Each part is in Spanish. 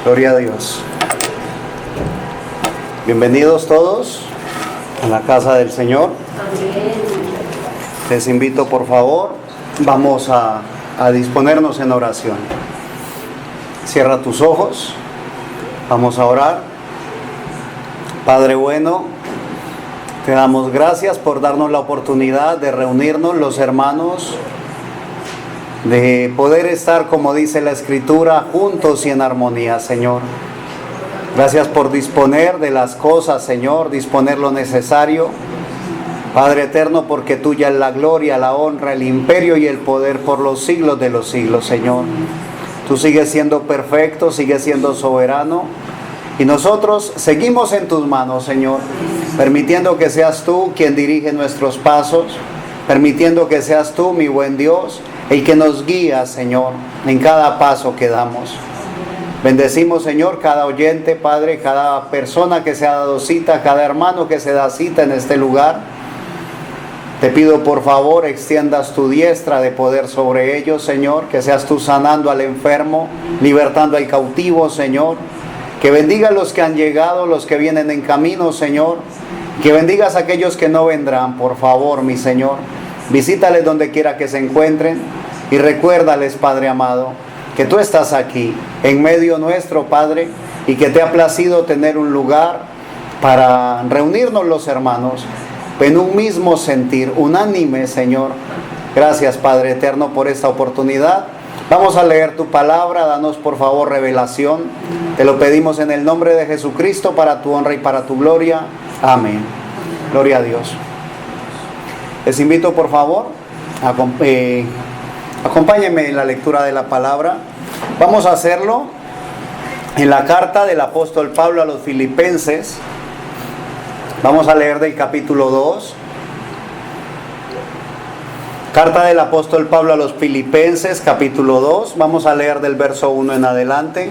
Gloria a Dios. Bienvenidos todos a la casa del Señor. Les invito, por favor, vamos a disponernos en oración. Cierra tus ojos. Vamos a orar. Padre bueno, te damos gracias por darnos la oportunidad de reunirnos los hermanos, de poder estar, como dice la Escritura, juntos y en armonía, Señor. Gracias por disponer de las cosas, Señor, disponer lo necesario. Padre eterno, porque tuya es la gloria, la honra, el imperio y el poder por los siglos de los siglos, Señor. Tú sigues siendo perfecto, sigues siendo soberano. Y nosotros seguimos en tus manos, Señor, permitiendo que seas tú quien dirige nuestros pasos, permitiendo que seas tú, mi buen Dios, el que nos guía, Señor, en cada paso que damos. Bendecimos, Señor, cada oyente, Padre, cada persona que se ha dado cita, cada hermano que se da cita en este lugar. Te pido, por favor, extiendas tu diestra de poder sobre ellos, Señor, que seas tú sanando al enfermo, libertando al cautivo, Señor. Que bendiga a los que han llegado, los que vienen en camino, Señor. Que bendigas a aquellos que no vendrán, por favor, mi Señor. Visítales donde quiera que se encuentren y recuérdales, Padre amado, que tú estás aquí, en medio nuestro, Padre, y que te ha placido tener un lugar para reunirnos los hermanos en un mismo sentir, unánime, Señor. Gracias, Padre eterno, por esta oportunidad. Vamos a leer tu palabra, danos por favor revelación. Te lo pedimos en el nombre de Jesucristo, para tu honra y para tu gloria. Amén. Gloria a Dios. Les invito, por favor, acompáñenme en la lectura de la palabra. Vamos a hacerlo en la carta del apóstol Pablo a los Filipenses. Vamos a leer del capítulo 2. Carta del apóstol Pablo a los Filipenses, capítulo 2. Vamos a leer del verso 1 en adelante.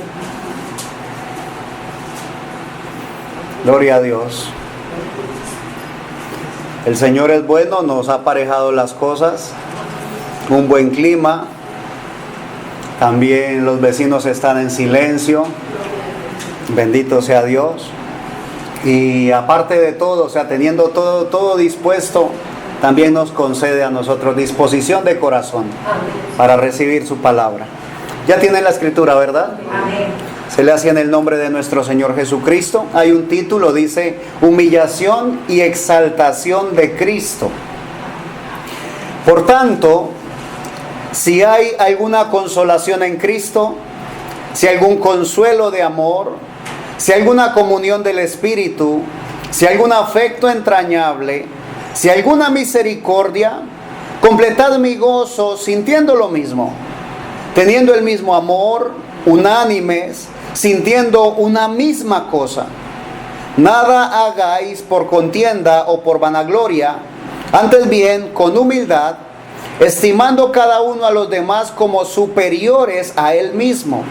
Gloria a Dios. El Señor es bueno, nos ha aparejado las cosas, un buen clima, también los vecinos están en silencio, bendito sea Dios. Y aparte de todo, o sea, teniendo todo dispuesto, también nos concede a nosotros disposición de corazón para recibir su palabra. Ya tienen la escritura, ¿verdad? Amén. Se le hace en el nombre de nuestro Señor Jesucristo. Hay un título, dice, humillación y exaltación de Cristo. Por tanto, si hay alguna consolación en Cristo, si hay algún consuelo de amor, si hay alguna comunión del Espíritu, si hay algún afecto entrañable, si hay alguna misericordia, completad mi gozo sintiendo lo mismo, teniendo el mismo amor, unánimes, sintiendo una misma cosa. Nada hagáis por contienda o por vanagloria, antes bien con humildad, estimando cada uno a los demás como superiores a él mismo,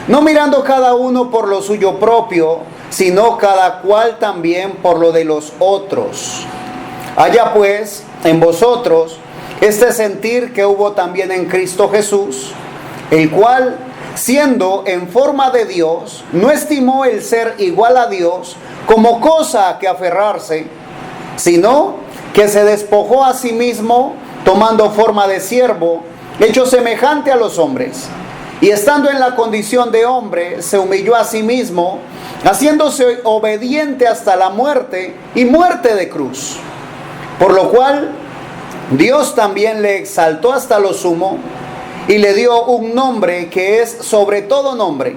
no mirando cada uno por lo suyo propio, sino cada cual también por lo de los otros. Haya pues en vosotros este sentir que hubo también en Cristo Jesús, el cual, siendo en forma de Dios, no estimó el ser igual a Dios como cosa a que aferrarse, sino que se despojó a sí mismo, tomando forma de siervo, hecho semejante a los hombres. Y estando en la condición de hombre, se humilló a sí mismo, haciéndose obediente hasta la muerte y muerte de cruz. Por lo cual, Dios también le exaltó hasta lo sumo y le dio un nombre que es sobre todo nombre,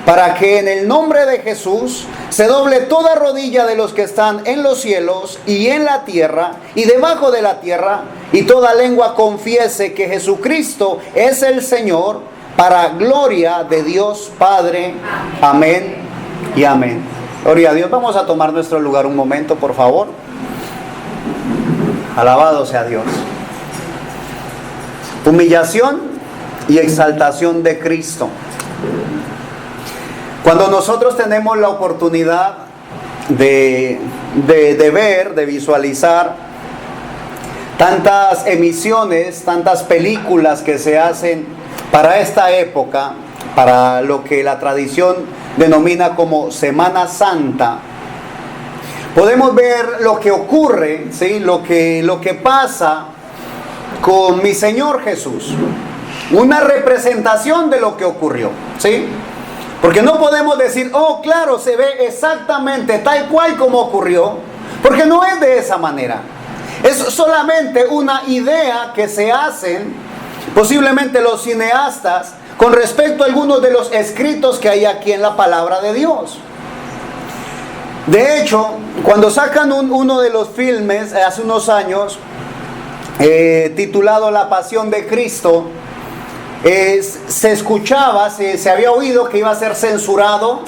para que en el nombre de Jesús se doble toda rodilla de los que están en los cielos y en la tierra y debajo de la tierra, y toda lengua confiese que Jesucristo es el Señor, para gloria de Dios Padre. Amén y amén. Gloria a Dios. Vamos a tomar nuestro lugar un momento, por favor. Alabado sea Dios. Humillación y exaltación de Cristo. Cuando nosotros tenemos la oportunidad de ver, de visualizar tantas emisiones, tantas películas que se hacen para esta época, para lo que la tradición denomina como Semana Santa, podemos ver lo que ocurre, ¿sí? Lo que pasa con mi Señor Jesús. Una representación de lo que ocurrió, ¿sí? Porque no podemos decir, oh, claro, se ve exactamente tal cual como ocurrió, porque no es de esa manera. Es solamente una idea que se hacen, posiblemente los cineastas, con respecto a algunos de los escritos que hay aquí en la palabra de Dios. De hecho, cuando sacan uno de los filmes hace unos años, titulado La Pasión de Cristo, se escuchaba, se había oído que iba a ser censurado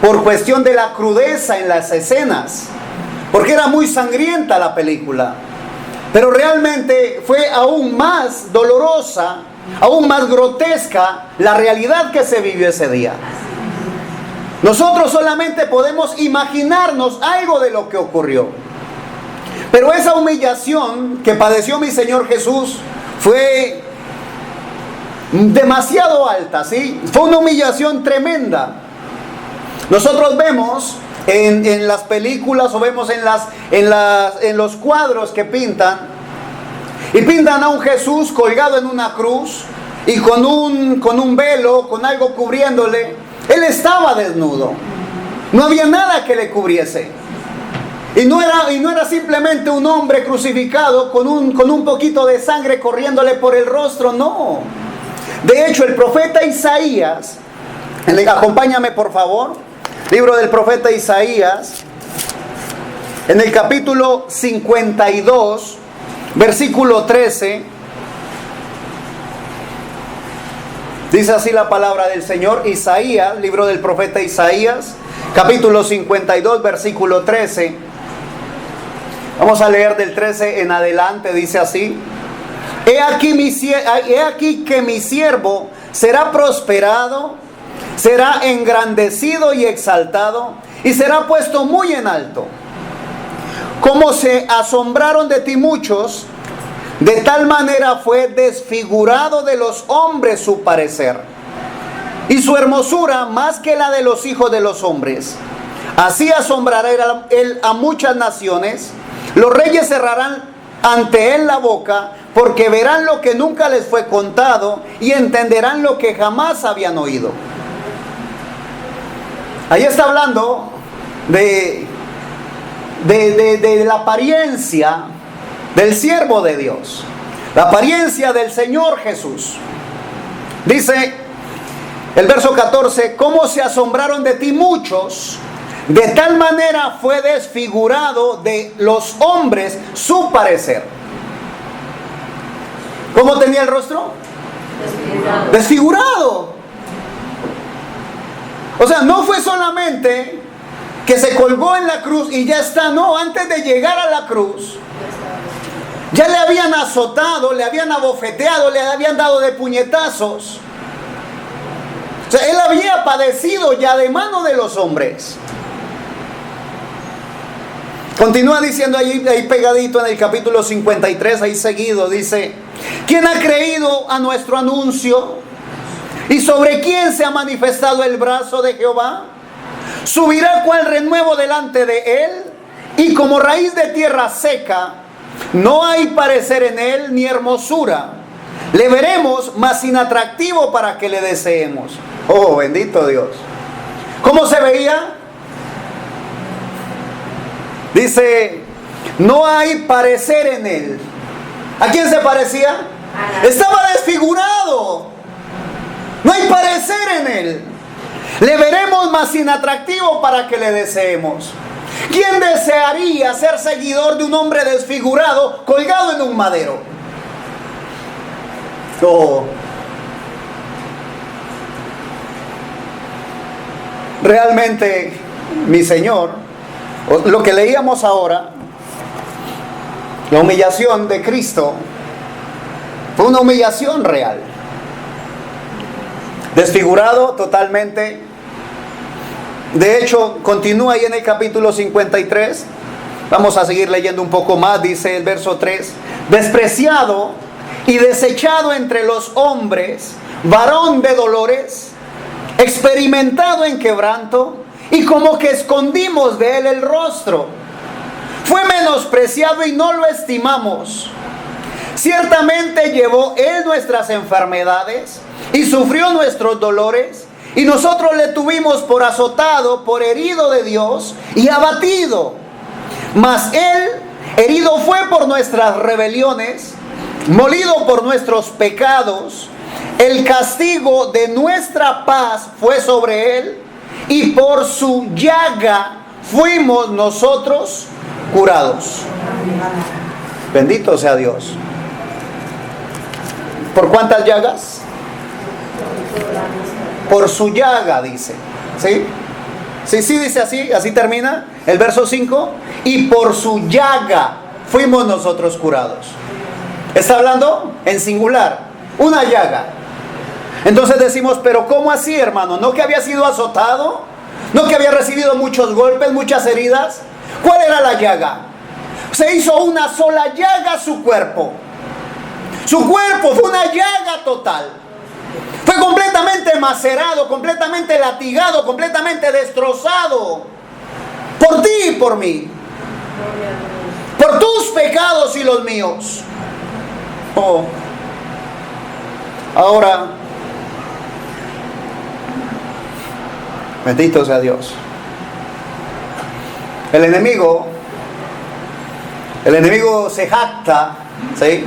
por cuestión de la crudeza en las escenas, porque era muy sangrienta la película. Pero realmente fue aún más dolorosa, aún más grotesca la realidad que se vivió ese día. Nosotros solamente podemos imaginarnos algo de lo que ocurrió. Pero esa humillación que padeció mi Señor Jesús fue demasiado alta, ¿sí? Fue una humillación tremenda. Nosotros vemos en las películas o vemos en los cuadros que pintan, y pintan a un Jesús colgado en una cruz y con un velo, con algo cubriéndole. Él estaba desnudo, no había nada que le cubriese. Y no era simplemente un hombre crucificado con un poquito de sangre corriéndole por el rostro, no. De hecho, el profeta Isaías, acompáñame por favor, libro del profeta Isaías, en el capítulo 52, versículo 13, dice así la palabra del Señor. Isaías, libro del profeta Isaías, capítulo 52, versículo 13. Vamos a leer del 13 en adelante, dice así: He aquí que mi siervo será prosperado, será engrandecido y exaltado, y será puesto muy en alto. Como se asombraron de ti muchos, de tal manera fue desfigurado de los hombres su parecer, y su hermosura más que la de los hijos de los hombres. Así asombrará él a muchas naciones, los reyes cerrarán ante él la boca, porque verán lo que nunca les fue contado y entenderán lo que jamás habían oído. Ahí está hablando de la apariencia del siervo de Dios, la apariencia del Señor Jesús. Dice el verso 14: ¿Cómo se asombraron de ti muchos? De tal manera fue desfigurado de los hombres su parecer. ¿Cómo tenía el rostro? Desfigurado. O sea, no fue solamente que se colgó en la cruz y ya está. No, antes de llegar a la cruz, ya le habían azotado, le habían abofeteado, le habían dado de puñetazos. O sea, él había padecido ya de mano de los hombres. Continúa diciendo ahí pegadito en el capítulo 53, ahí seguido, dice: ¿Quién ha creído a nuestro anuncio? ¿Y sobre quién se ha manifestado el brazo de Jehová? Subirá cual renuevo delante de él, y como raíz de tierra seca, no hay parecer en él ni hermosura. Le veremos, mas sin atractivo para que le deseemos. Oh, bendito Dios. ¿Cómo se veía? Dice, no hay parecer en él. ¿A quién se parecía? Estaba desfigurado. No hay parecer en él. Le veremos, mas sin atractivo para que le deseemos. ¿Quién desearía ser seguidor de un hombre desfigurado colgado en un madero? Oh. Realmente, mi Señor, lo que leíamos ahora, la humillación de Cristo, fue una humillación real. Desfigurado totalmente. De hecho, continúa ahí en el capítulo 53. Vamos a seguir leyendo un poco más. Dice el verso 3: despreciado y desechado entre los hombres, varón de dolores, experimentado en quebranto, y como que escondimos de él el rostro. Fue menospreciado y no lo estimamos. Ciertamente llevó él nuestras enfermedades y sufrió nuestros dolores, y nosotros le tuvimos por azotado, por herido de Dios y abatido. Mas él herido fue por nuestras rebeliones, molido por nuestros pecados. El castigo de nuestra paz fue sobre él, y por su llaga fuimos nosotros curados. Bendito sea Dios. ¿Por cuántas llagas? Por su llaga, dice. ¿Sí? Sí, dice así, así termina el verso 5. Y por su llaga fuimos nosotros curados. Está hablando en singular, una llaga. Entonces decimos, pero ¿cómo así, hermano? ¿No que había sido azotado? ¿No que había recibido muchos golpes, muchas heridas? ¿Cuál era la llaga? Se hizo una sola llaga su cuerpo. Su cuerpo fue una llaga total. Fue completamente macerado, completamente latigado, completamente destrozado. Por ti y por mí. Por tus pecados y los míos. Oh. Ahora, bendito sea Dios. El enemigo se jacta, ¿sí?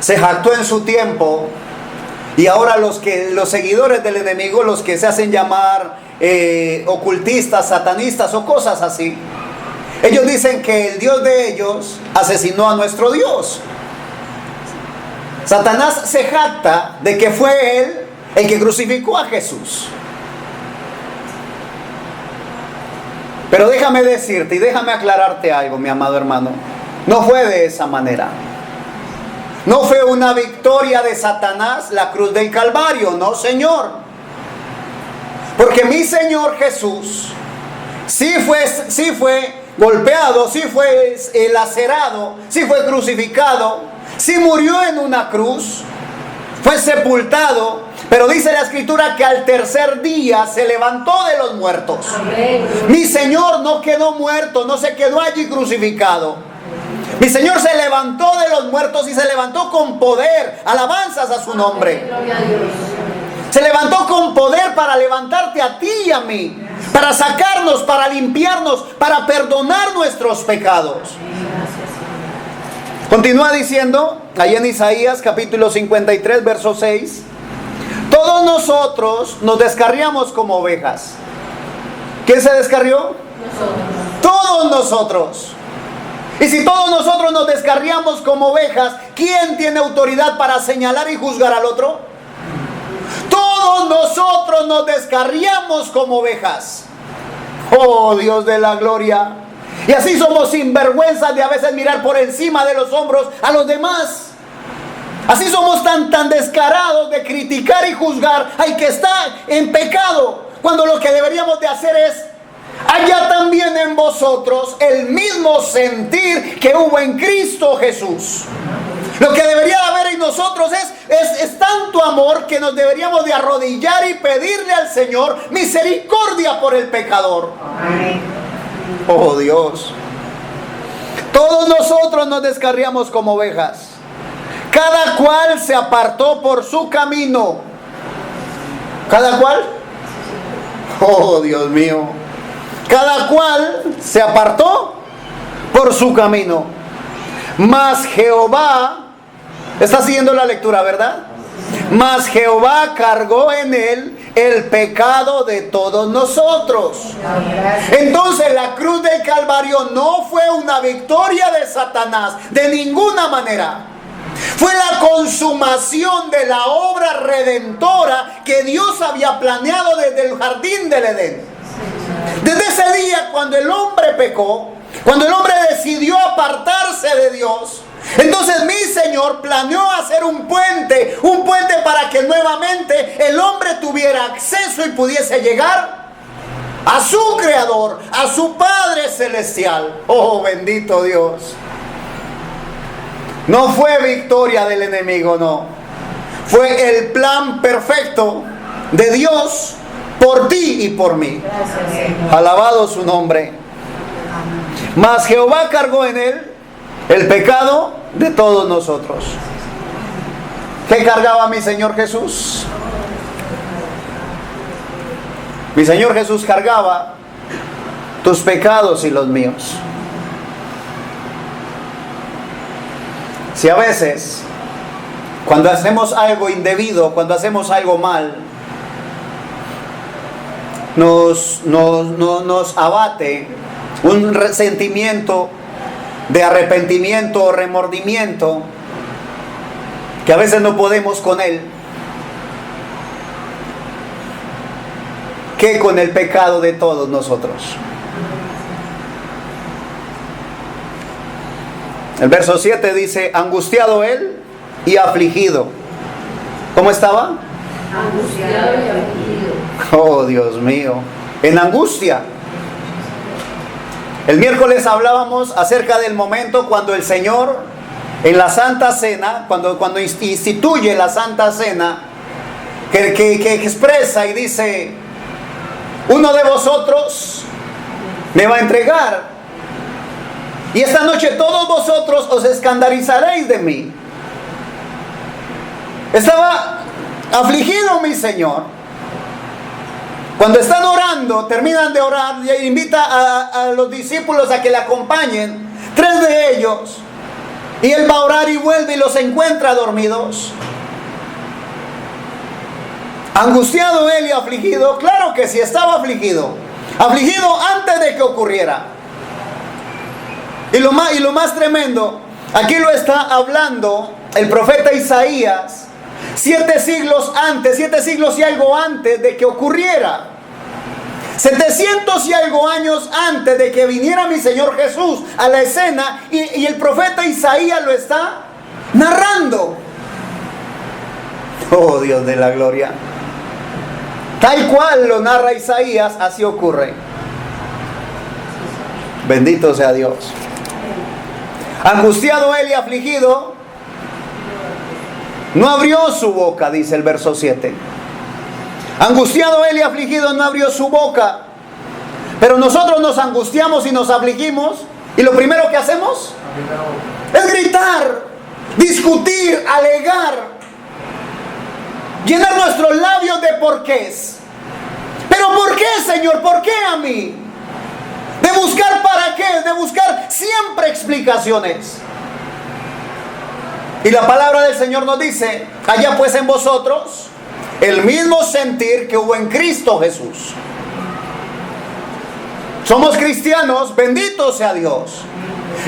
Se jactó en su tiempo, y ahora los seguidores del enemigo, los que se hacen llamar ocultistas, satanistas o cosas así, ellos dicen que el Dios de ellos asesinó a nuestro Dios. Satanás se jacta de que fue él el que crucificó a Jesús. Pero déjame decirte y déjame aclararte algo, mi amado hermano. No fue de esa manera. No fue una victoria de Satanás la cruz del Calvario, no, Señor. Porque mi Señor Jesús sí fue golpeado, sí fue lacerado, sí fue crucificado, sí murió en una cruz, fue sepultado, pero dice la Escritura que al tercer día se levantó de los muertos. Amén. Mi Señor no quedó muerto, no se quedó allí crucificado. Mi Señor se levantó de los muertos y se levantó con poder. Alabanzas a su nombre. Se levantó con poder para levantarte a ti y a mí, para sacarnos, para limpiarnos, para perdonar nuestros pecados. Continúa diciendo, ahí en Isaías capítulo 53, verso 6. Todos nosotros nos descarriamos como ovejas. ¿Quién se descarrió? Nosotros. Todos nosotros. Y si todos nosotros nos descarriamos como ovejas, ¿quién tiene autoridad para señalar y juzgar al otro? Todos nosotros nos descarriamos como ovejas. Oh, Dios de la gloria. Y así somos sinvergüenzas de a veces mirar por encima de los hombros a los demás. Así somos tan descarados de criticar y juzgar al que está en pecado, cuando lo que deberíamos de hacer es: haya también en vosotros el mismo sentir que hubo en Cristo Jesús. Lo que debería de haber en nosotros es tanto amor que nos deberíamos de arrodillar y pedirle al Señor misericordia por el pecador. Oh Dios. Todos nosotros nos descarriamos como ovejas. Cada cual se apartó por su camino. ¿Cada cual? Oh Dios mío. Cada cual se apartó por su camino. Mas Jehová, está siguiendo la lectura, ¿verdad? Mas Jehová cargó en él el pecado de todos nosotros. Entonces la cruz del Calvario no fue una victoria de Satanás, de ninguna manera. Fue la consumación de la obra redentora que Dios había planeado desde el jardín del Edén. Desde ese día, cuando el hombre pecó, cuando el hombre decidió apartarse de Dios, entonces mi Señor planeó hacer un puente para que nuevamente el hombre tuviera acceso y pudiese llegar a su Creador, a su Padre Celestial. Oh, bendito Dios. No fue victoria del enemigo, no. Fue el plan perfecto de Dios por ti y por mí. Alabado su nombre. Mas Jehová cargó en él el pecado de todos nosotros. ¿Qué cargaba mi Señor Jesús? Mi Señor Jesús cargaba tus pecados y los míos. Si a veces, cuando hacemos algo indebido, cuando hacemos algo mal, nos abate un resentimiento de arrepentimiento o remordimiento, que a veces no podemos con él, que con el pecado de todos nosotros. El verso 7 dice, angustiado él y afligido. ¿Cómo estaba? Angustiado y afligido. Oh, Dios mío, en angustia. El miércoles hablábamos acerca del momento cuando el Señor, en la Santa Cena, cuando instituye la Santa Cena, que expresa y dice, uno de vosotros me va a entregar, y esta noche todos vosotros os escandalizaréis de mí. Estaba afligido mi Señor. Cuando están orando, terminan de orar, y invita a los discípulos a que le acompañen, 3 de ellos, y él va a orar y vuelve y los encuentra dormidos. Angustiado él y afligido. Claro que sí, estaba afligido antes de que ocurriera. Y lo más tremendo, aquí lo está hablando el profeta Isaías 7 siglos antes, 7 siglos y algo antes de que ocurriera. 700 y algo años antes de que viniera mi Señor Jesús a la escena, y el profeta Isaías lo está narrando. Oh, Dios de la gloria. Tal cual lo narra Isaías, así ocurre. Bendito sea Dios. Angustiado él y afligido, no abrió su boca, dice el verso 7. Angustiado él y afligido, no abrió su boca. Pero nosotros nos angustiamos y nos afligimos, y lo primero que hacemos es gritar, discutir, alegar, llenar nuestros labios de porqués. ¿Pero por qué, Señor? ¿Por qué a mí? De buscar para qué, de buscar siempre explicaciones. Y la palabra del Señor nos dice, haya pues en vosotros el mismo sentir que hubo en Cristo Jesús. Somos cristianos, bendito sea Dios.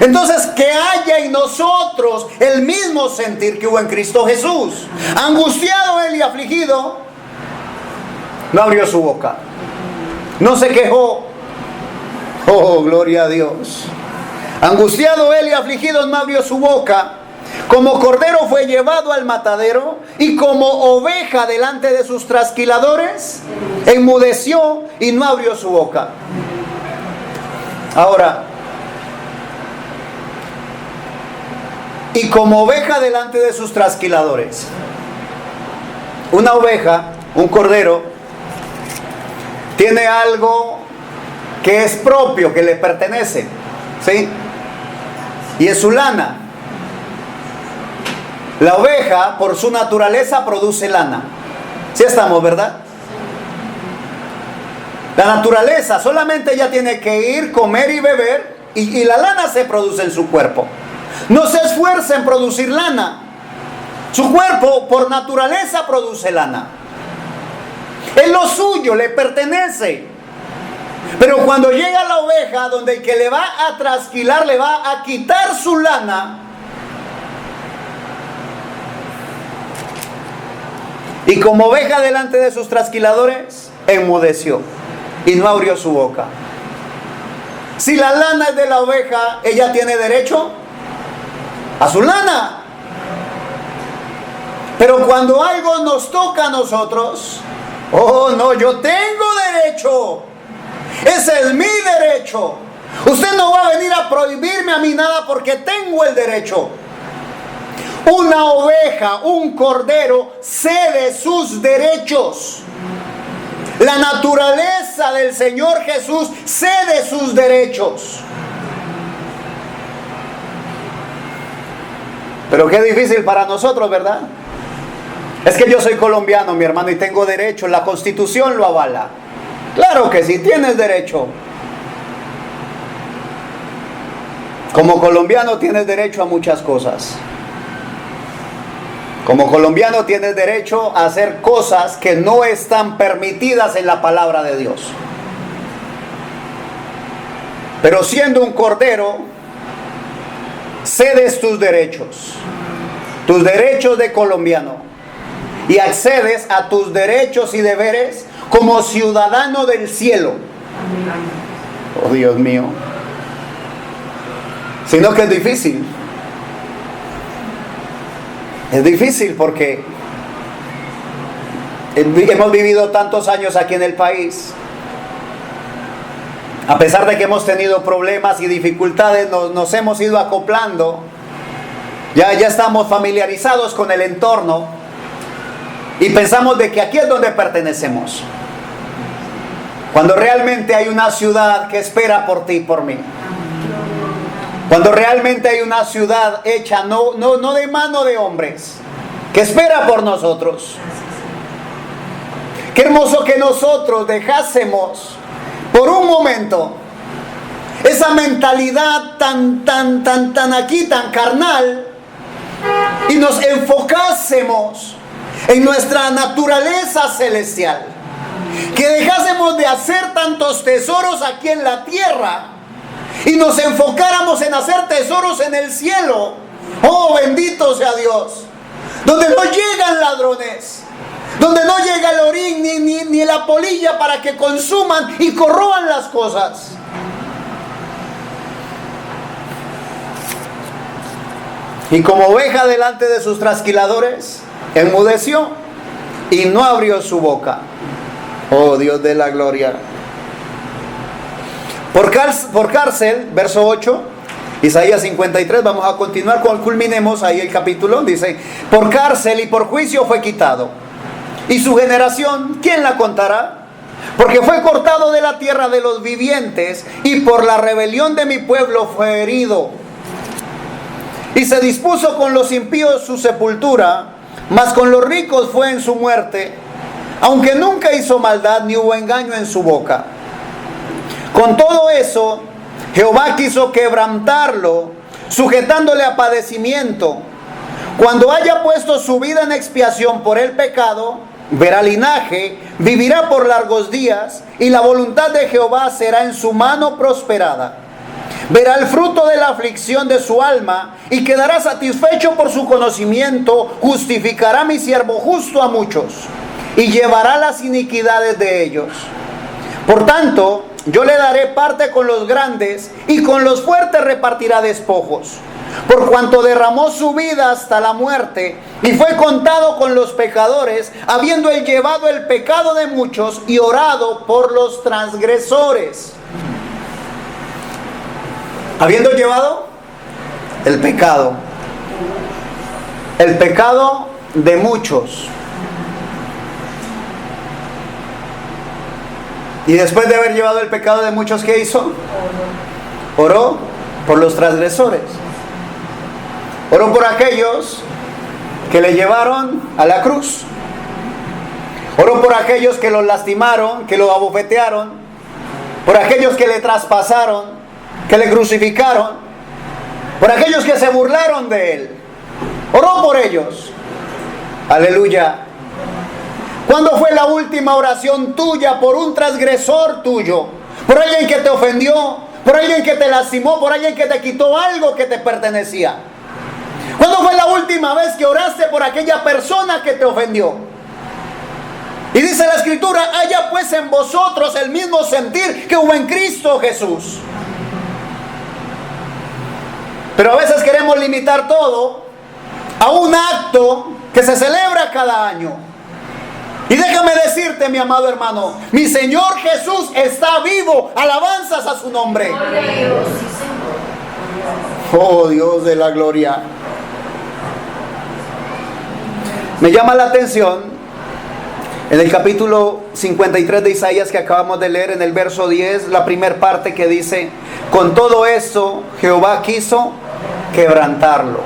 Entonces, que haya en nosotros el mismo sentir que hubo en Cristo Jesús. Angustiado él y afligido, no abrió su boca, no se quejó. Oh, gloria a Dios. Angustiado él y afligido, no abrió su boca. Como cordero fue llevado al matadero, y como oveja delante de sus trasquiladores, enmudeció y no abrió su boca. Ahora, y como oveja delante de sus trasquiladores. Una oveja, un cordero, tiene algo que es propio, que le pertenece, ¿sí? Y es su lana. La oveja, por su naturaleza, produce lana. ¿Sí estamos, verdad? La naturaleza, solamente ella tiene que ir, comer y beber, y la lana se produce en su cuerpo. No se esfuerza en producir lana. Su cuerpo, por naturaleza, produce lana. Es lo suyo, le pertenece. Pero cuando llega la oveja, donde el que le va a trasquilar, le va a quitar su lana, y como oveja delante de sus trasquiladores, enmudeció y no abrió su boca. Si la lana es de la oveja, ella tiene derecho a su lana. Pero cuando algo nos toca a nosotros, oh no, yo tengo derecho. Ese es mi derecho. Usted no va a venir a prohibirme a mí nada porque tengo el derecho. Una oveja, un cordero, cede sus derechos. La naturaleza del Señor Jesús cede sus derechos. Pero qué difícil para nosotros, ¿verdad? Es que yo soy colombiano, mi hermano, y tengo derecho. La Constitución lo avala. Claro que sí, tienes derecho. Como colombiano tienes derecho a muchas cosas. Como colombiano tienes derecho a hacer cosas que no están permitidas en la palabra de Dios. Pero siendo un cordero, cedes tus derechos de colombiano, y accedes a tus derechos y deberes como ciudadano del cielo. Oh, Dios mío. Sino que es difícil. Es difícil porque hemos vivido tantos años aquí en el país. A pesar de que hemos tenido problemas y dificultades, nos hemos ido acoplando. Ya estamos familiarizados con el entorno y pensamos de que aquí es donde pertenecemos. Cuando realmente hay una ciudad que espera por ti y por mí. Cuando realmente hay una ciudad hecha no de mano de hombres, que espera por nosotros. Qué hermoso que nosotros dejásemos por un momento esa mentalidad tan aquí, tan carnal, y nos enfocásemos en nuestra naturaleza celestial. Que dejásemos de hacer tantos tesoros aquí en la tierra y nos enfocáramos en hacer tesoros en el cielo. Oh, bendito sea Dios. Donde no llegan ladrones, donde no llega el orín ni la polilla para que consuman y corroan las cosas. Y como oveja delante de sus trasquiladores, enmudeció y no abrió su boca. Oh, Dios de la gloria. Por cárcel, verso 8, Isaías 53, vamos a continuar, culminemos ahí el capítulo. Dice: por cárcel y por juicio fue quitado, y su generación, ¿quién la contará? Porque fue cortado de la tierra de los vivientes, y por la rebelión de mi pueblo fue herido. Y se dispuso con los impíos su sepultura, mas con los ricos fue en su muerte, aunque nunca hizo maldad ni hubo engaño en su boca. Con todo eso, Jehová quiso quebrantarlo, sujetándole a padecimiento. Cuando haya puesto su vida en expiación por el pecado, verá linaje, vivirá por largos días, y la voluntad de Jehová será en su mano prosperada. Verá el fruto de la aflicción de su alma, y quedará satisfecho por su conocimiento. Justificará mi siervo justo a muchos, y llevará las iniquidades de ellos. Por tanto, yo le daré parte con los grandes, y con los fuertes repartirá despojos. Por cuanto derramó su vida hasta la muerte, y fue contado con los pecadores, habiendo él llevado el pecado de muchos y orado por los transgresores. Habiendo llevado el pecado de muchos. Y después de haber llevado el pecado de muchos, ¿qué hizo? Oró por los transgresores. Oró por aquellos que le llevaron a la cruz. Oró por aquellos que lo lastimaron, que lo abofetearon. Por aquellos que le traspasaron, que le crucificaron. Por aquellos que se burlaron de él. Oró por ellos. Aleluya. ¿Cuándo fue la última oración tuya por un transgresor tuyo? Por alguien que te ofendió, por alguien que te lastimó, por alguien que te quitó algo que te pertenecía. ¿Cuándo fue la última vez que oraste por aquella persona que te ofendió? Y dice la Escritura: haya pues en vosotros el mismo sentir que hubo en Cristo Jesús. Pero a veces queremos limitar todo a un acto que se celebra cada año. Y déjame decirte, mi amado hermano, mi Señor Jesús está vivo. Alabanzas a su nombre. Oh, Dios de la gloria. Me llama la atención En el capítulo 53 de Isaías que acabamos de leer, en el verso 10, la primera parte que dice: con todo esto Jehová quiso quebrantarlo.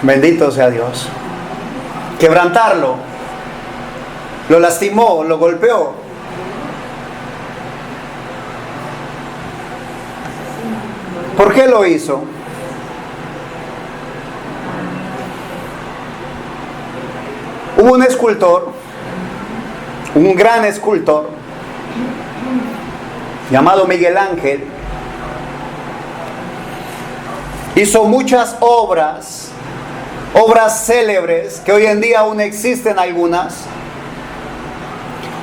Bendito sea Dios. Quebrantarlo. Lo lastimó, lo golpeó. ¿Por qué lo hizo? Hubo un escultor, un gran escultor, llamado Miguel Ángel. Hizo muchas obras célebres que hoy en día aún existen algunas.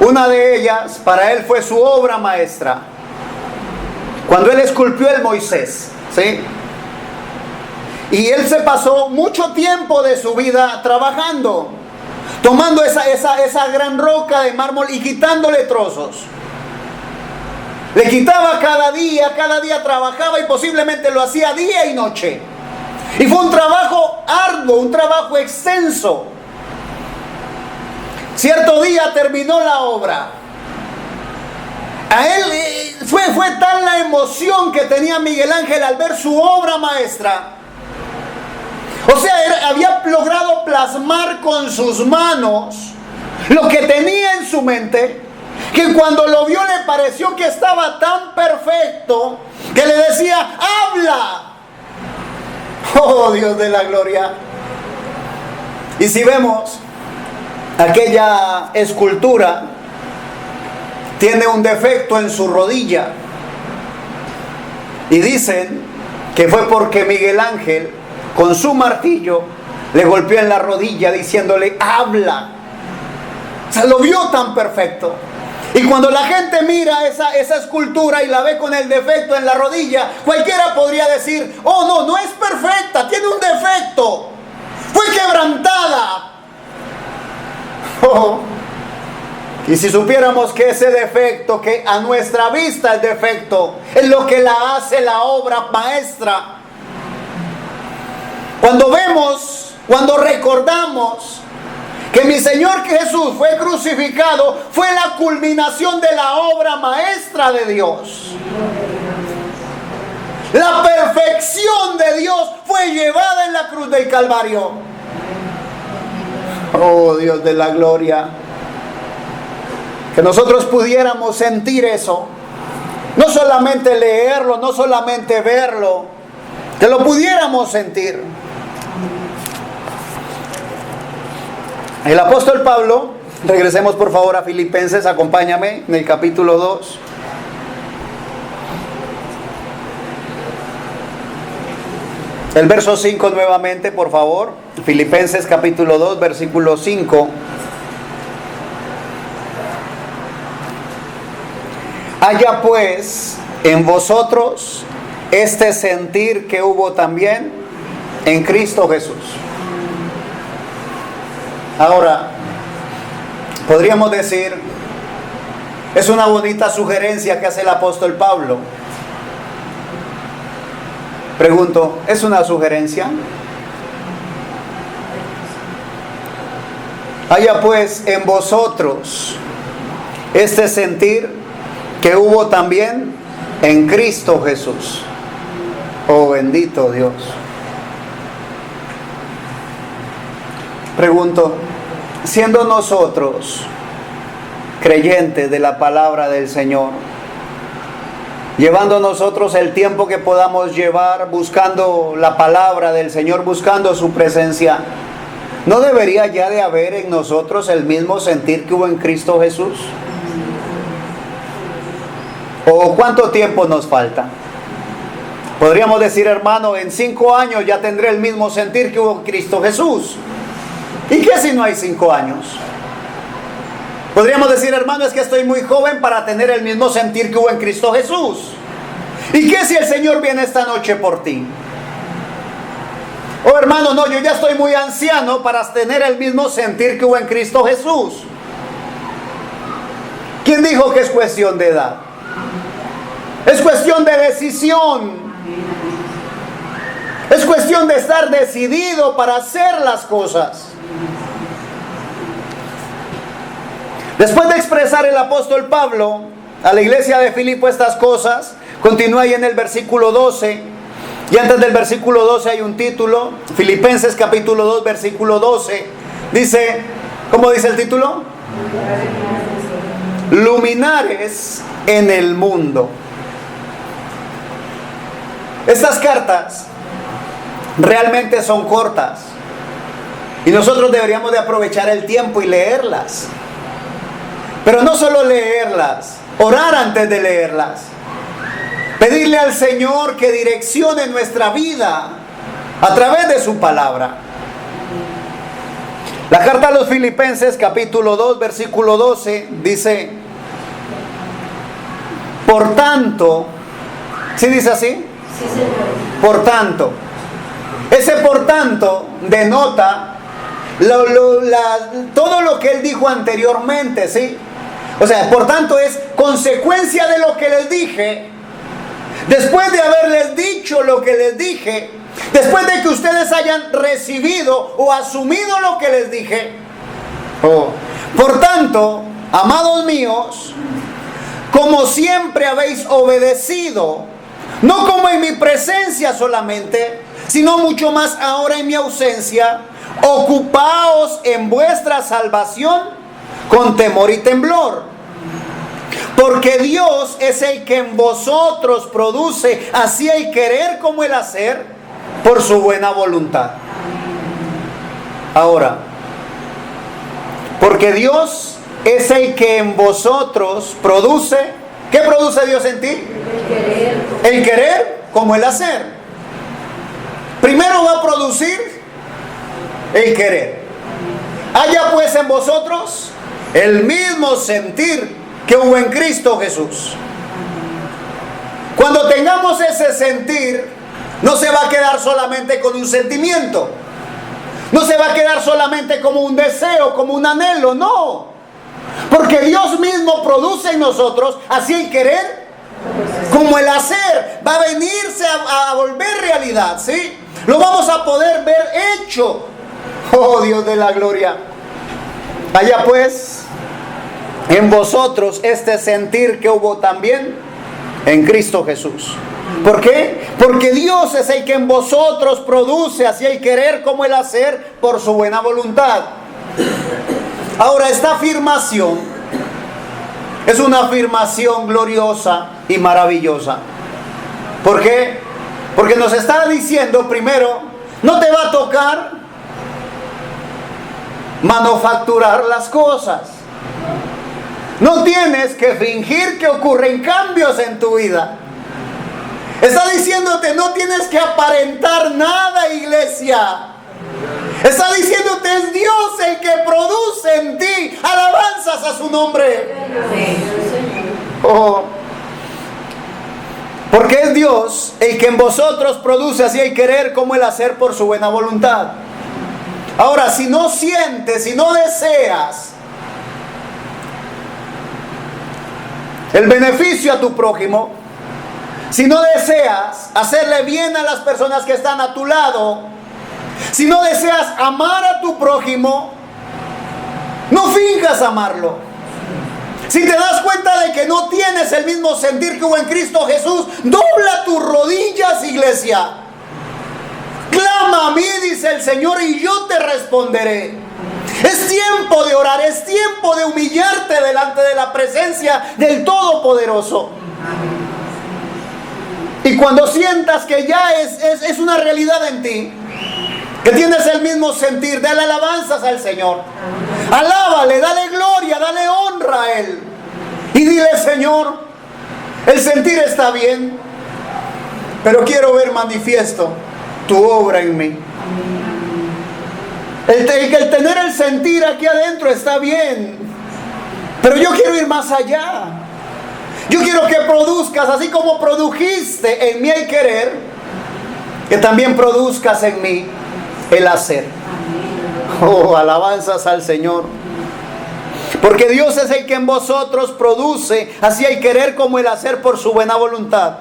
Una de ellas para él fue su obra maestra, cuando él esculpió el Moisés, ¿sí? Y él se pasó mucho tiempo de su vida trabajando, tomando esa gran roca de mármol y quitándole trozos. Le quitaba cada día trabajaba, y posiblemente lo hacía día y noche. Y fue un trabajo arduo, un trabajo extenso. Cierto día terminó la obra. A él fue tal la emoción que tenía Miguel Ángel al ver su obra maestra. O sea, había logrado plasmar con sus manos lo que tenía en su mente, que cuando lo vio le pareció que estaba tan perfecto que le decía: ¡habla! ¡Oh, Dios de la gloria! Y si vemos, aquella escultura tiene un defecto en su rodilla, y dicen que fue porque Miguel Ángel con su martillo le golpeó en la rodilla diciéndole: ¡habla! O sea, lo vio tan perfecto. Y cuando la gente mira esa escultura y la ve con el defecto en la rodilla, cualquiera podría decir: oh, no es perfecta, tiene un defecto, fue quebrantada. Oh. Y si supiéramos que ese defecto, que a nuestra vista es defecto, es lo que la hace la obra maestra. Cuando recordamos que mi Señor Jesús fue crucificado, fue la culminación de la obra maestra de Dios. La perfección de Dios fue llevada en la cruz del Calvario. Oh, Dios de la gloria. Que nosotros pudiéramos sentir eso. No solamente leerlo, no solamente verlo, que lo pudiéramos sentir. El apóstol Pablo, regresemos por favor a Filipenses, acompáñame en el capítulo 2. El verso 5 nuevamente, por favor. Filipenses capítulo 2, versículo 5. Haya pues en vosotros este sentir que hubo también en Cristo Jesús. Ahora, podríamos decir, es una bonita sugerencia que hace el apóstol Pablo. Pregunto, ¿es una sugerencia? Haya pues en vosotros este sentir que hubo también en Cristo Jesús. Oh, bendito Dios. Pregunto, siendo nosotros creyentes de la palabra del Señor, llevando nosotros el tiempo que podamos llevar buscando la palabra del Señor, buscando su presencia, ¿no debería ya de haber en nosotros el mismo sentir que hubo en Cristo Jesús? ¿O cuánto tiempo nos falta? Podríamos decir, hermano, en 5 años ya tendré el mismo sentir que hubo en Cristo Jesús. ¿Y qué si no hay 5 años? Podríamos decir, hermano, es que estoy muy joven para tener el mismo sentir que hubo en Cristo Jesús. ¿Y qué si el Señor viene esta noche por ti? Oh, hermano, no, yo ya estoy muy anciano para tener el mismo sentir que hubo en Cristo Jesús. ¿Quién dijo que es cuestión de edad? Es cuestión de decisión. Es cuestión de estar decidido para hacer las cosas. Después de expresar el apóstol Pablo a la iglesia de Filipo estas cosas, continúa ahí en el versículo 12. Y antes del versículo 12 hay un título, Filipenses capítulo 2, versículo 12. Dice, ¿cómo dice el título? Luminares en el mundo. Estas cartas realmente son cortas. Y nosotros deberíamos de aprovechar el tiempo y leerlas. Pero no solo leerlas, orar antes de leerlas. Pedirle al Señor que direccione nuestra vida a través de su palabra. La carta a los Filipenses capítulo 2 versículo 12 dice: por tanto, ¿sí dice así? Sí, Señor. Por tanto. Ese por tanto denota todo lo que él dijo anteriormente, ¿sí? O sea, por tanto es consecuencia de lo que les dije. Después de haberles dicho lo que les dije, después de que ustedes hayan recibido o asumido lo que les dije, por tanto, amados míos, como siempre habéis obedecido, no como en mi presencia solamente, sino mucho más ahora en mi ausencia, ocupaos en vuestra salvación con temor y temblor. Porque Dios es el que en vosotros produce así el querer como el hacer por su buena voluntad. Ahora, porque Dios es el que en vosotros produce. ¿Qué produce Dios en ti? El querer como el hacer. Primero va a producir el querer. Haya pues en vosotros el mismo sentir que hubo en Cristo Jesús. Cuando tengamos ese sentir, no se va a quedar solamente con un sentimiento. No se va a quedar solamente como un deseo, como un anhelo, no. Porque Dios mismo produce en nosotros así el querer como el hacer. Va a venirse a volver realidad, ¿sí? Lo vamos a poder ver hecho. Oh Dios de la gloria. Allá pues en vosotros este sentir que hubo también en Cristo Jesús. ¿Por qué? Porque Dios es el que en vosotros produce así el querer como el hacer por su buena voluntad. Ahora, esta afirmación es una afirmación gloriosa y maravillosa. ¿Por qué? Porque nos está diciendo, primero, no te va a tocar manufacturar las cosas. No tienes que fingir que ocurren cambios en tu vida. Está diciéndote, no tienes que aparentar nada, iglesia. Está diciéndote, es Dios el que produce en ti alabanzas a su nombre. Oh. Porque es Dios el que en vosotros produce así el querer como el hacer por su buena voluntad. Ahora, si no sientes, si no deseas el beneficio a tu prójimo, si no deseas hacerle bien a las personas que están a tu lado, si no deseas amar a tu prójimo, no finjas amarlo. Si te das cuenta de que no tienes el mismo sentir que hubo en Cristo Jesús, dobla tus rodillas, iglesia. Clama a mí, dice el Señor, y yo te responderé. Es tiempo de orar, es tiempo de humillarte delante de la presencia del Todopoderoso. Y cuando sientas que ya es una realidad en ti, que tienes el mismo sentir, dale alabanzas al Señor. Alábale, dale gloria, dale honra a Él. Y dile, Señor, el sentir está bien, pero quiero ver manifiesto tu obra en mí. El tener el sentir aquí adentro está bien, pero yo quiero ir más allá. Yo quiero que produzcas, así como produjiste en mí el querer, que también produzcas en mí el hacer. Oh, alabanzas al Señor. Porque Dios es el que en vosotros produce así el querer como el hacer por su buena voluntad.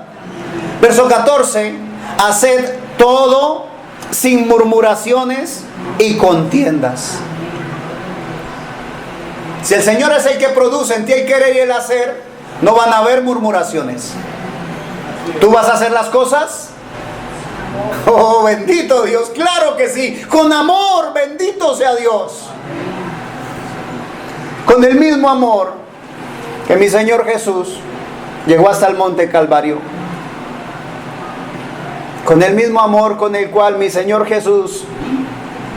Verso 14: haced todo sin murmuraciones y contiendas. Si el Señor es el que produce en ti el querer y el hacer, no van a haber murmuraciones. ¿Tú vas a hacer las cosas? Oh, bendito Dios, claro que sí, con amor, bendito sea Dios. Con el mismo amor que mi Señor Jesús llegó hasta el monte Calvario. Con el mismo amor con el cual mi Señor Jesús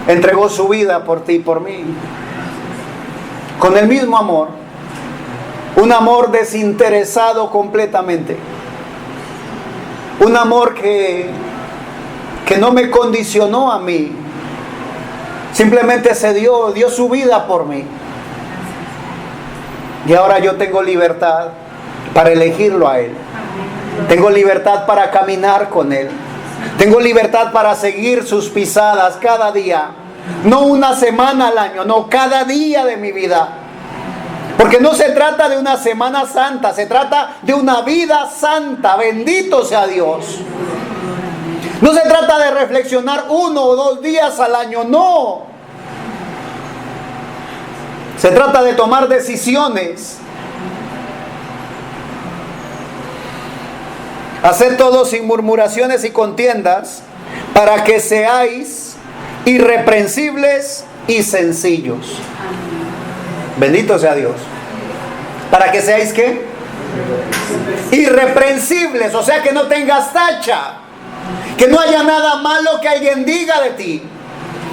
entregó su vida por ti y por mí. Con el mismo amor. Un amor desinteresado completamente. Un amor que no me condicionó a mí. Simplemente dio su vida por mí. Y ahora yo tengo libertad para elegirlo a Él. Tengo libertad para caminar con Él. Tengo libertad para seguir sus pisadas cada día. No una semana al año, no, cada día de mi vida. Porque no se trata de una semana santa, se trata de una vida santa. Bendito sea Dios. No se trata de reflexionar 1 o 2 días al año, no. Se trata de tomar decisiones. Haced todo sin murmuraciones y contiendas, para que seáis irreprensibles y sencillos. Bendito sea Dios. ¿Para que seáis qué? Irreprensibles, o sea que no tengas tacha. Que no haya nada malo que alguien diga de ti.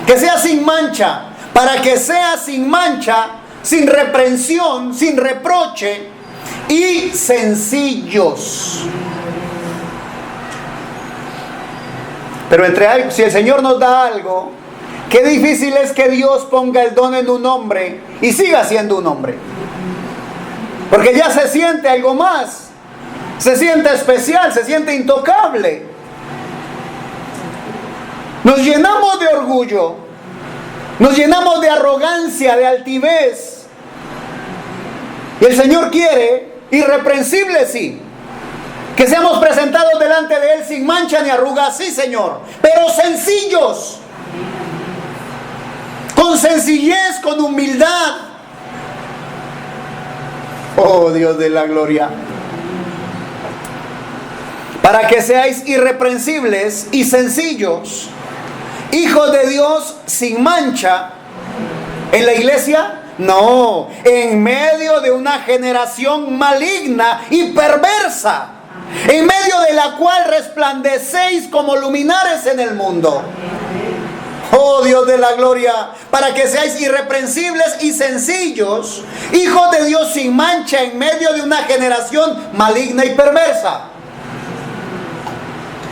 Que sea sin mancha. Para que sea sin mancha, sin reprensión, sin reproche y sencillos. Pero si el Señor nos da algo, qué difícil es que Dios ponga el don en un hombre y siga siendo un hombre. Porque ya se siente algo más. Se siente especial, se siente intocable. Nos llenamos de orgullo. Nos llenamos de arrogancia, de altivez. Y el Señor quiere, irreprensible sí, que seamos presentados delante de Él sin mancha ni arruga, sí Señor, pero sencillos, con sencillez, con humildad. Oh Dios de la gloria. Para que seáis irreprensibles y sencillos, hijos de Dios sin mancha. ¿En la iglesia? No, en medio de una generación maligna y perversa, en medio de la cual resplandecéis como luminares en el mundo. Oh Dios de la gloria, para que seáis irreprensibles y sencillos, hijos de Dios sin mancha en medio de una generación maligna y perversa.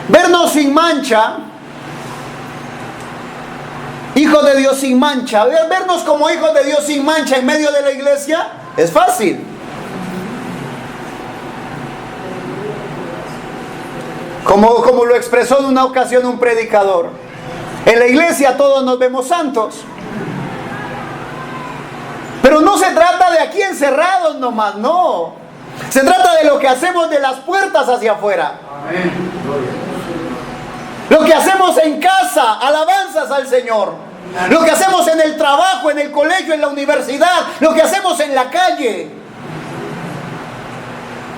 Vernos sin mancha, hijos de Dios sin mancha, vernos como hijos de Dios sin mancha en medio de la iglesia, es fácil. Como lo expresó en una ocasión un predicador. En la iglesia todos nos vemos santos. Pero no se trata de aquí encerrados nomás, no. Se trata de lo que hacemos de las puertas hacia afuera. Amén. Lo que hacemos en casa, alabanzas al Señor. Lo que hacemos en el trabajo, en el colegio, en la universidad. Lo que hacemos en la calle.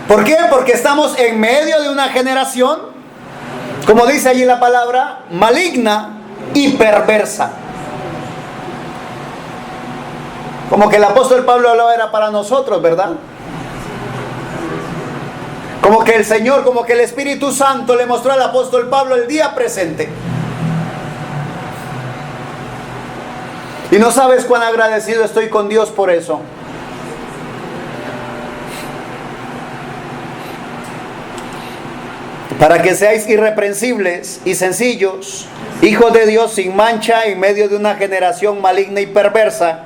¿Por qué? Porque estamos en medio de una generación, como dice allí la palabra, maligna y perversa. Como que el apóstol Pablo hablaba era para nosotros, ¿verdad? Como que el Señor, como que el Espíritu Santo le mostró al apóstol Pablo el día presente. Y no sabes cuán agradecido estoy con Dios por eso. Para que seáis irreprensibles y sencillos, hijos de Dios sin mancha en medio de una generación maligna y perversa,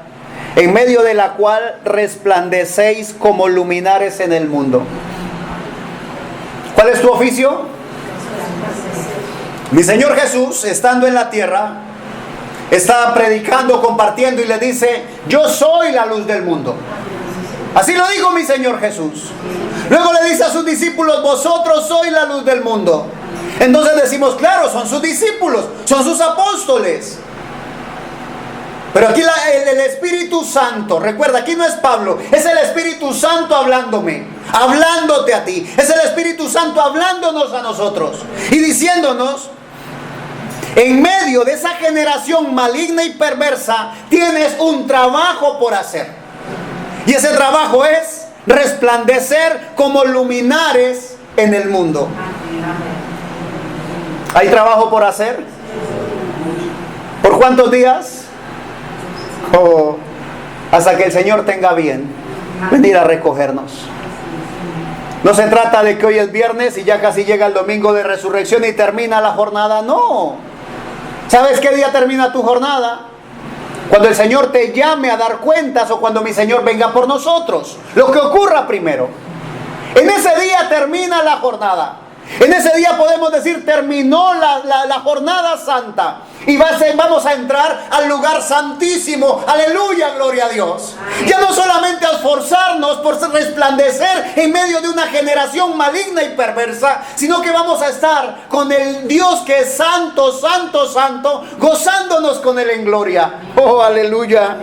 en medio de la cual resplandecéis como luminares en el mundo. ¿Cuál es tu oficio? Mi Señor Jesús, estando en la tierra, estaba predicando, compartiendo y le dice: yo soy la luz del mundo. Así lo dijo mi Señor Jesús. Luego le dice a sus discípulos: vosotros sois la luz del mundo. Entonces decimos, claro, son sus discípulos, son sus apóstoles. Pero aquí el Espíritu Santo, recuerda, aquí no es Pablo, es el Espíritu Santo hablándome, hablándote a ti. Es el Espíritu Santo hablándonos a nosotros y diciéndonos, en medio de esa generación maligna y perversa, tienes un trabajo por hacer. Y ese trabajo es resplandecer como luminares en el mundo. ¿Hay trabajo por hacer? ¿Por cuántos días? Hasta que el Señor tenga bien venir a recogernos. No se trata de que hoy es viernes y ya casi llega el domingo de resurrección y termina la jornada. No. ¿Sabes qué día termina tu jornada? Cuando el Señor te llame a dar cuentas o cuando mi Señor venga por nosotros. Lo que ocurra primero. En ese día termina la jornada. En ese día podemos decir, terminó la jornada santa. Y vamos a entrar al lugar santísimo. Aleluya, gloria a Dios. Ya no solamente a esforzarnos por resplandecer en medio de una generación maligna y perversa, sino que vamos a estar con el Dios que es santo, santo, santo, gozándonos con Él en gloria. Oh, aleluya.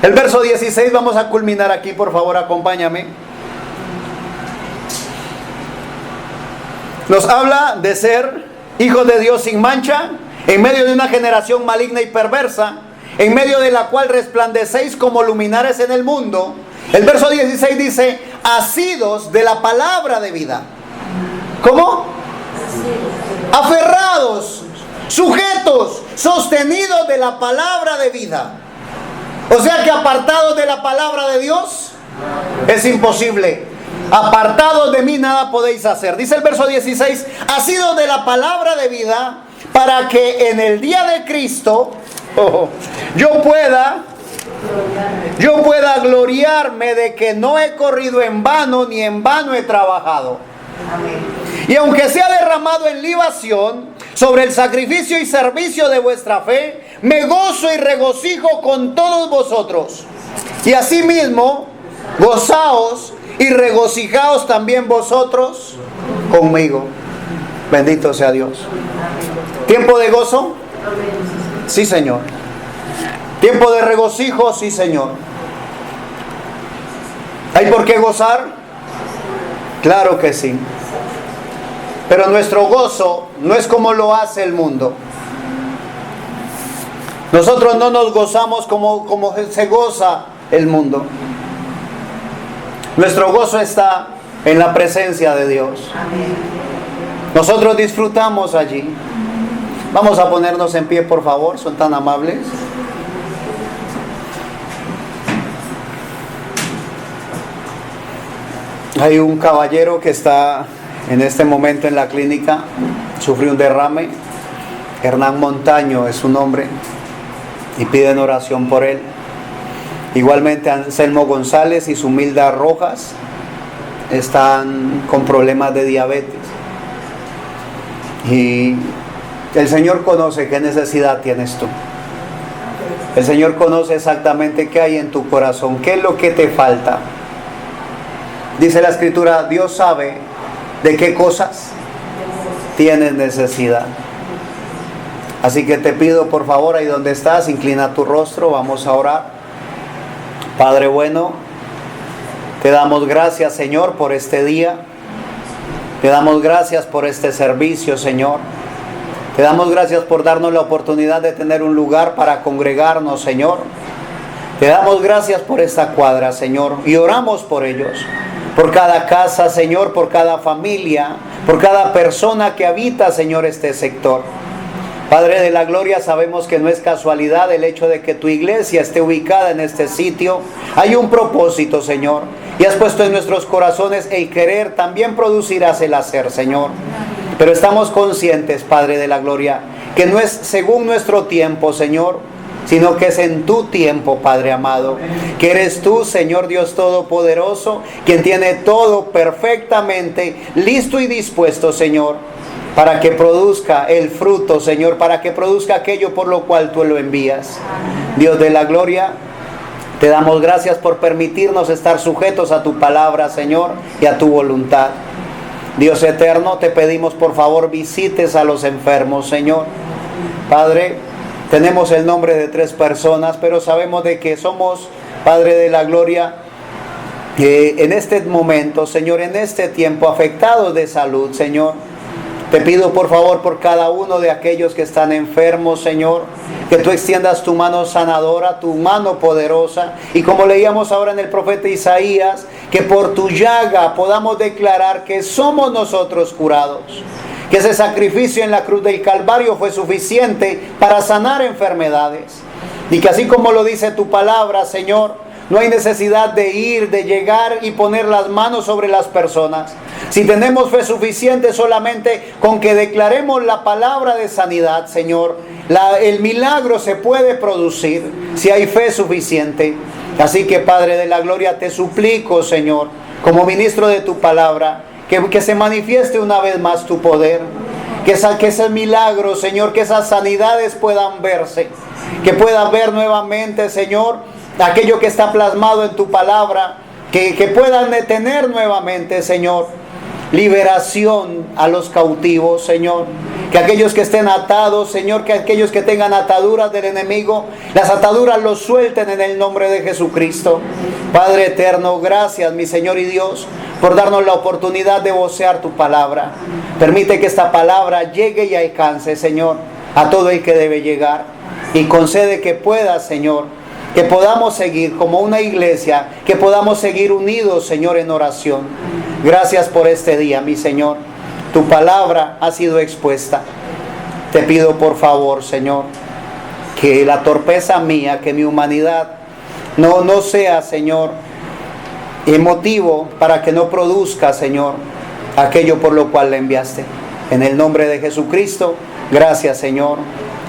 El verso 16, vamos a culminar aquí, por favor, acompáñame. Nos habla de ser hijos de Dios sin mancha, en medio de una generación maligna y perversa, en medio de la cual resplandecéis como luminares en el mundo. El verso 16 dice, asidos de la palabra de vida. ¿Cómo? Aferrados, sujetos, sostenidos de la palabra de vida. O sea que apartados de la palabra de Dios es imposible. Apartados de mí nada podéis hacer. Dice el verso 16, asidos de la palabra de vida, para que en el día de Cristo yo pueda gloriarme de que no he corrido en vano, ni en vano he trabajado. Y aunque sea derramado en libación sobre el sacrificio y servicio de vuestra fe, me gozo y regocijo con todos vosotros. Y asimismo, gozaos y regocijaos también vosotros conmigo. Bendito sea Dios. ¿Tiempo de gozo? Sí, Señor. ¿Tiempo de regocijo? Sí, Señor. ¿Hay por qué gozar? Claro que sí. Pero nuestro gozo no es como lo hace el mundo. Nosotros no nos gozamos como se goza el mundo. Nuestro gozo está en la presencia de Dios. Nosotros disfrutamos allí. Vamos a ponernos en pie, por favor, son tan amables. Hay un caballero que está en este momento en la clínica, sufrió un derrame. Hernán Montaño es su nombre y piden oración por él. Igualmente Anselmo González y Sumilda Rojas están con problemas de diabetes. Y el Señor conoce qué necesidad tienes tú. El Señor conoce exactamente qué hay en tu corazón, qué es lo que te falta. Dice la Escritura, Dios sabe de qué cosas tienes necesidad. Así que te pido, por favor, ahí donde estás, inclina tu rostro, vamos a orar. Padre bueno, te damos gracias, Señor, por este día. Te damos gracias por este servicio, Señor. Te damos gracias por darnos la oportunidad de tener un lugar para congregarnos, Señor. Te damos gracias por esta cuadra, Señor, y oramos por ellos. Por cada casa, Señor, por cada familia, por cada persona que habita, Señor, este sector. Padre de la gloria, sabemos que no es casualidad el hecho de que tu iglesia esté ubicada en este sitio. Hay un propósito, Señor, y has puesto en nuestros corazones el querer, también producirás el hacer, Señor. Pero estamos conscientes, Padre de la gloria, que no es según nuestro tiempo, Señor, sino que es en tu tiempo, Padre amado, que eres tú, Señor Dios Todopoderoso, quien tiene todo perfectamente listo y dispuesto, Señor, para que produzca el fruto, Señor, para que produzca aquello por lo cual tú lo envías. Dios de la gloria, te damos gracias por permitirnos estar sujetos a tu palabra, Señor, y a tu voluntad. Dios eterno, te pedimos por favor visites a los enfermos, Señor. Padre, tenemos el nombre de 3 personas, pero sabemos de que somos, Padre de la gloria, en este momento, Señor, en este tiempo afectados de salud, Señor. Te pido por favor por cada uno de aquellos que están enfermos, Señor, que tú extiendas tu mano sanadora, tu mano poderosa, y como leíamos ahora en el profeta Isaías, que por tu llaga podamos declarar que somos nosotros curados, que ese sacrificio en la cruz del Calvario fue suficiente para sanar enfermedades, y que así como lo dice tu palabra, Señor, no hay necesidad de ir, de llegar y poner las manos sobre las personas. Si tenemos fe suficiente solamente con que declaremos la palabra de sanidad, Señor, el milagro se puede producir si hay fe suficiente. Así que, Padre de la gloria, te suplico, Señor, como ministro de tu palabra, que se manifieste una vez más tu poder. Que ese milagro, Señor, que esas sanidades puedan verse. Que puedan ver nuevamente, Señor, aquello que está plasmado en tu palabra, que puedan detener nuevamente, Señor, liberación a los cautivos, Señor, que aquellos que estén atados, Señor, que aquellos que tengan ataduras del enemigo, las ataduras los suelten en el nombre de Jesucristo. Padre eterno, gracias, mi Señor y Dios, por darnos la oportunidad de vocear tu palabra. Permite que esta palabra llegue y alcance, Señor, a todo el que debe llegar, y concede que pueda, Señor, que podamos seguir como una iglesia, que podamos seguir unidos, Señor, en oración. Gracias por este día, mi Señor. Tu palabra ha sido expuesta. Te pido por favor, Señor, que la torpeza mía, que mi humanidad no sea, Señor, motivo para que no produzca, Señor, aquello por lo cual le enviaste. En el nombre de Jesucristo, gracias, Señor.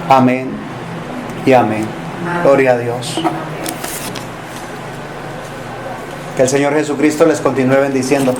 Amén y amén. Gloria a Dios. Que el Señor Jesucristo les continúe bendiciendo.